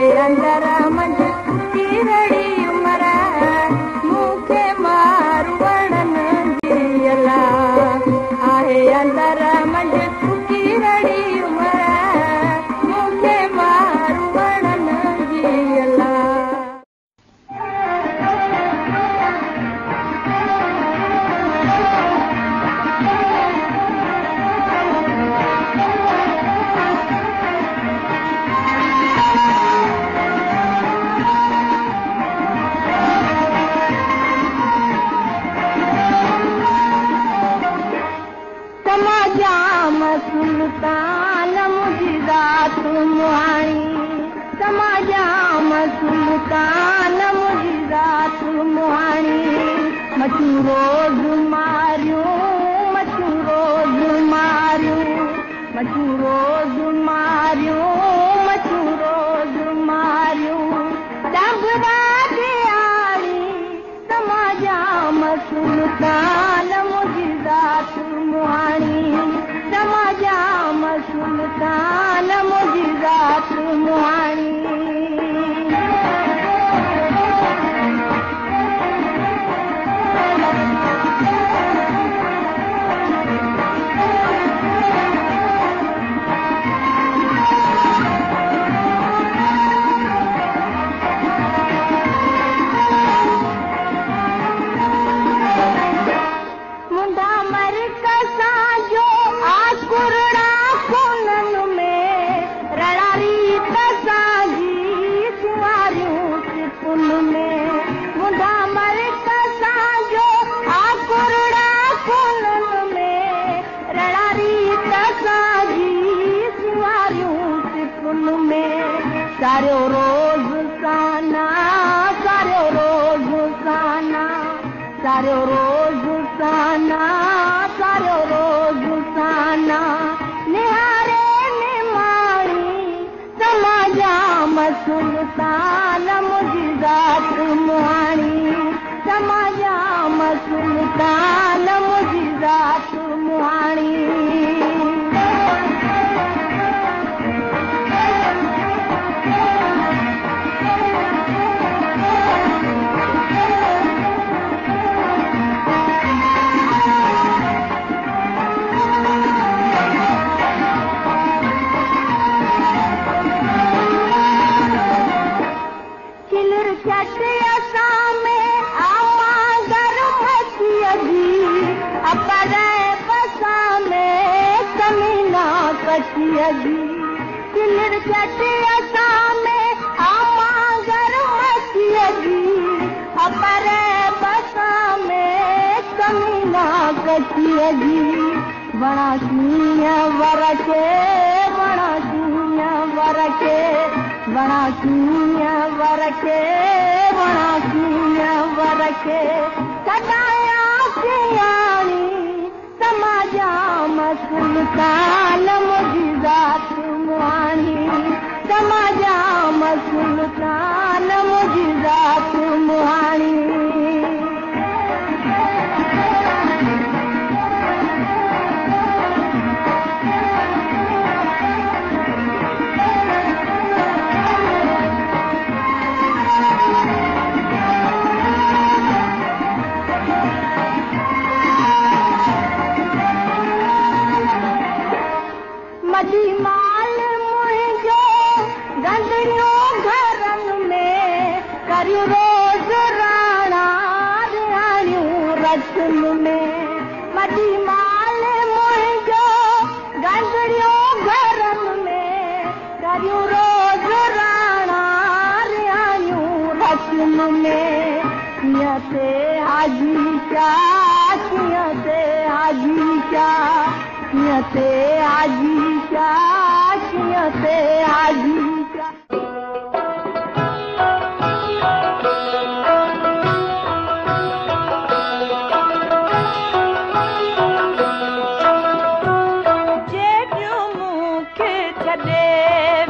अंदर मंझ कीरड़ी उमर मूंखे मारू वणन जी अला आहे अंदर मंझ कीरड़ी उमर मूंखे मारू वणन जी अला सुल्तान मुझी रात मुहाणी समाजाम सुल्तान मुझी रात मुहाणी मचू रोज मारियूं मचू रोज मारियूं मचू रोज मारियूं मचू रोज मारियूं डबरा दियाणी समाजाम सुल्तान मुझी रात मुहाणी समाजाम सुल्तान मुझी रात मुहाणी सारो रोज साना सारो रोज साना सारो रोज साना सारो रोज साना निहारे निमाणी समाजाम सुल्तान मुझी रात मुहाणी समाजाम सुल्तान मुझी रात मुहाणी किलर चटे असामे आमा गरमतिया जी अपरे बसामे कमीना कटिया जी बड़ा सुनिया वरके बड़ा सुनिया वरके बड़ा सुनिया वरके बड़ा सुनिया वरके कटाया सियाणी समाजाम सुल्तान मुझी रात मुहाणी समाजाम सुल्तान मुझी रात मुहाणी मजी माल मुझो गंदरियों घरन में करियो रोज राणा राणियों रतन में मजी माल मुझो गंदरियों घरन में करियो रोज राणा राणियों रतन में कियते हाजी शाह कियते हाजी शाह कियते हाजी शाह कियते हाजी शाह जेॾियूं मूंखे छॾे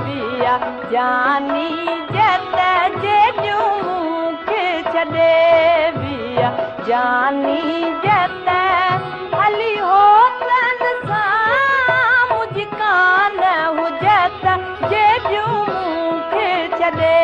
विया जानी जत जेॾियूं मूंखे छॾे विया जानी जत हली होतन सां मुझ कान हुजत जेॾियूं मूंखे छॾे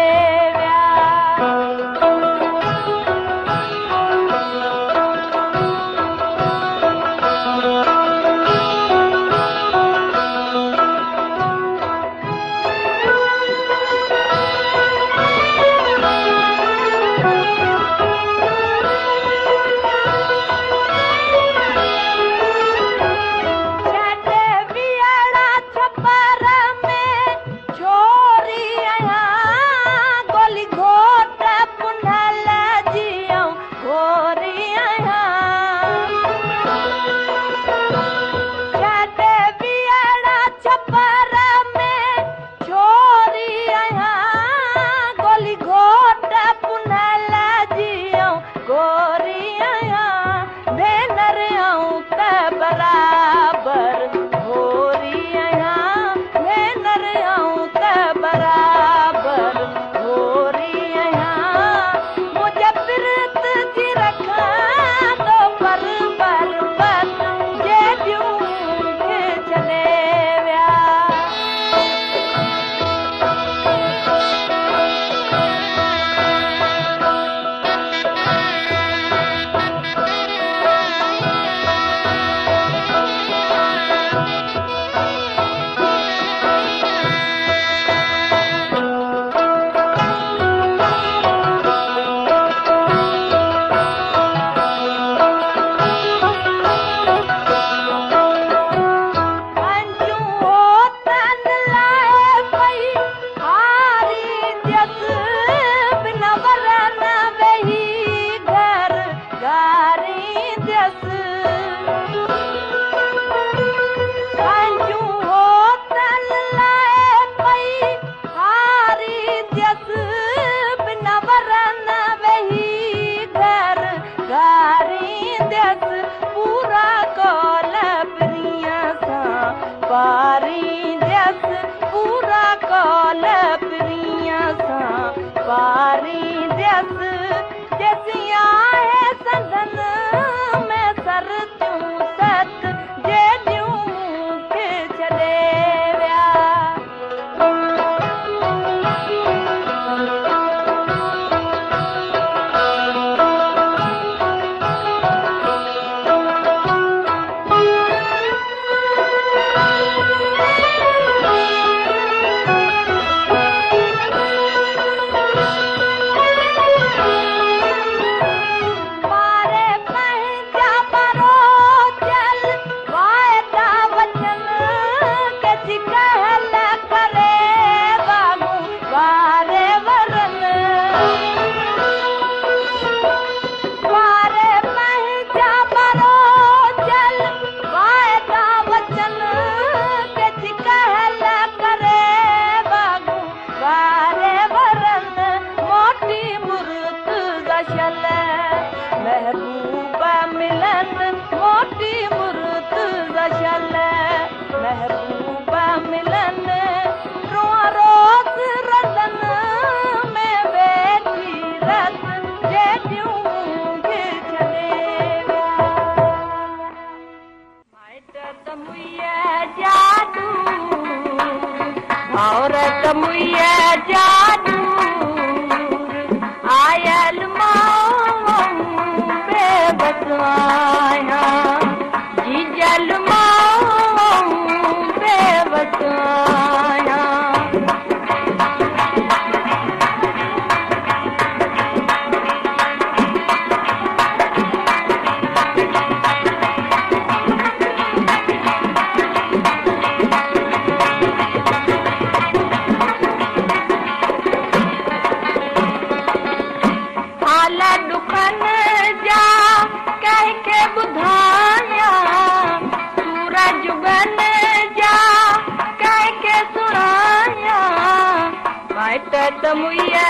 विया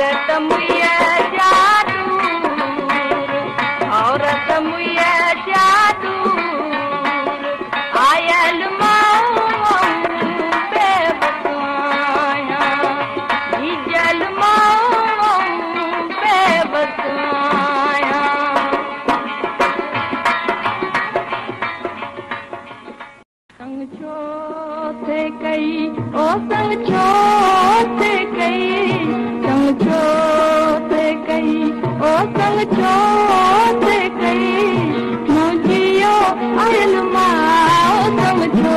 औरत मुया जादूर औरत मुया जादूर आयल माऊ बेबसाया जल माऊ बेबसाया संग छो थे कई ओ संग छो थे कई संग छो थे कई ओ संग छो थे कई मुझियो आयल माओ संग छो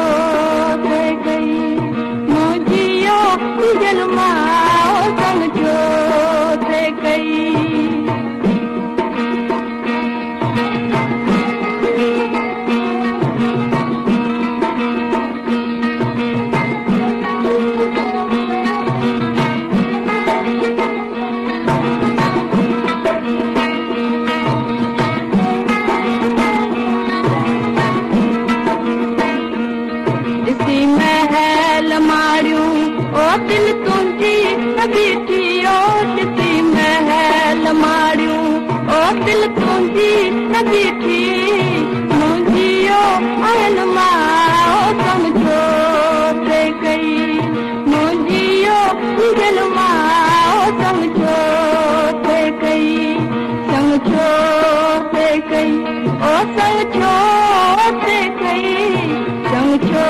थे कई मुझियो जल माओ संग छो थे कई दिल तुझी न बीठी ओ किसी महल मारियूं ओ दिल तुझी न बीठी मुझियो आयल माओ समझो थे कई मुझियो जल माओ समझो थे कई समझो थे कई ओ समझो थे कई समझो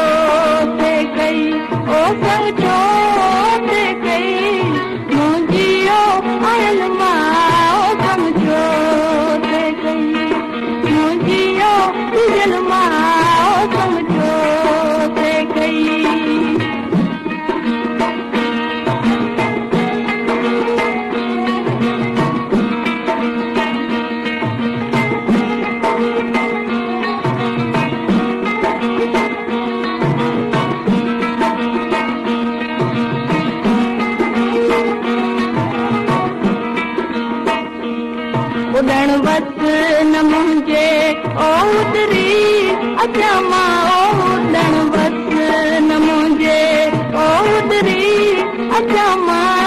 थे कई ओ समझो आयल माओ समझो थे कई मुझियो जल माओ समझो थे कई उड़ण बस न मुझे ओतरी अच्छा माओ उड़ण बस न मुझे ओतरी अच्छा माँ